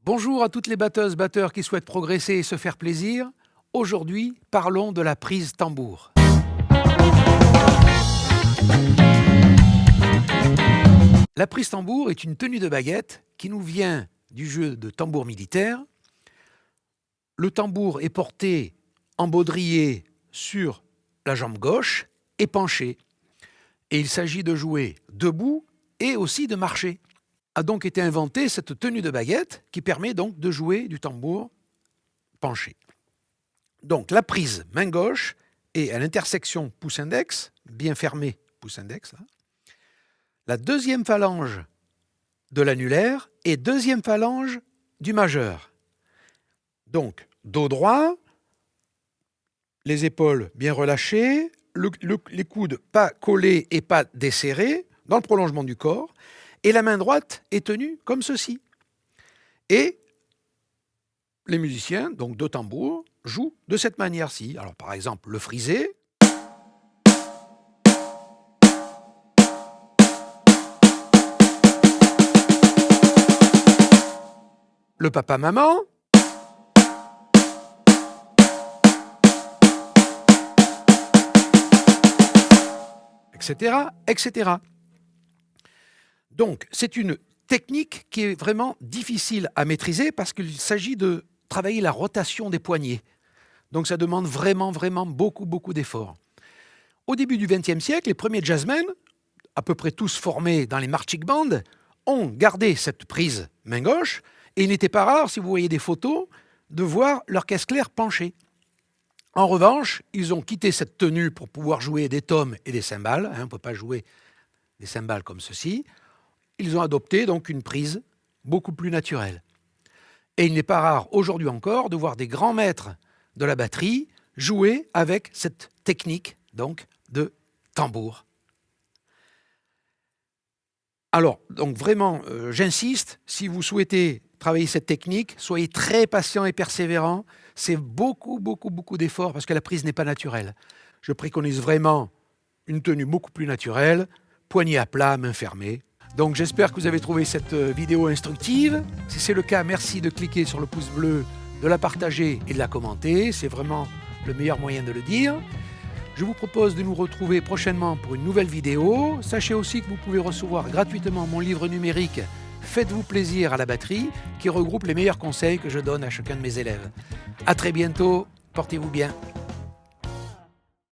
Bonjour à toutes les batteuses, batteurs qui souhaitent progresser et se faire plaisir. Aujourd'hui, parlons de la prise tambour. La prise tambour est une tenue de baguette qui nous vient du jeu de tambour militaire. Le tambour est porté en baudrier sur la jambe gauche et penché. Et il s'agit de jouer debout et aussi de marcher. A donc été inventée cette tenue de baguette qui permet donc de jouer du tambour penché. Donc la prise main gauche est à l'intersection pouce-index, bien fermé pouce-index. La deuxième phalange de l'annulaire et deuxième phalange du majeur. Donc dos droit, les épaules bien relâchées, les coudes pas collés et pas desserrés, dans le prolongement du corps, et la main droite est tenue comme ceci. Et les musiciens, donc de tambour, jouent de cette manière-ci. Alors par exemple, le frisé. Le papa-maman. Etc., etc. Donc, c'est une technique qui est vraiment difficile à maîtriser parce qu'il s'agit de travailler la rotation des poignets. Donc, ça demande vraiment beaucoup d'efforts. Au début du XXe siècle, les premiers jazzmen, à peu près tous formés dans les marching bands, ont gardé cette prise main gauche et il n'était pas rare, si vous voyez des photos, de voir leur caisse claire penchée. En revanche, ils ont quitté cette tenue pour pouvoir jouer des toms et des cymbales. On ne peut pas jouer des cymbales comme ceci. Ils ont adopté donc une prise beaucoup plus naturelle. Et il n'est pas rare aujourd'hui encore de voir des grands maîtres de la batterie jouer avec cette technique donc de tambour. Alors, donc vraiment, j'insiste, si vous souhaitez travailler cette technique, soyez très patient et persévérant. C'est beaucoup d'efforts parce que la prise n'est pas naturelle. Je préconise vraiment une tenue beaucoup plus naturelle, poignet à plat, main fermée. Donc j'espère que vous avez trouvé cette vidéo instructive. Si c'est le cas, merci de cliquer sur le pouce bleu, de la partager et de la commenter. C'est vraiment le meilleur moyen de le dire. Je vous propose de nous retrouver prochainement pour une nouvelle vidéo. Sachez aussi que vous pouvez recevoir gratuitement mon livre numérique « Faites-vous plaisir à la batterie » qui regroupe les meilleurs conseils que je donne à chacun de mes élèves. À très bientôt, portez-vous bien.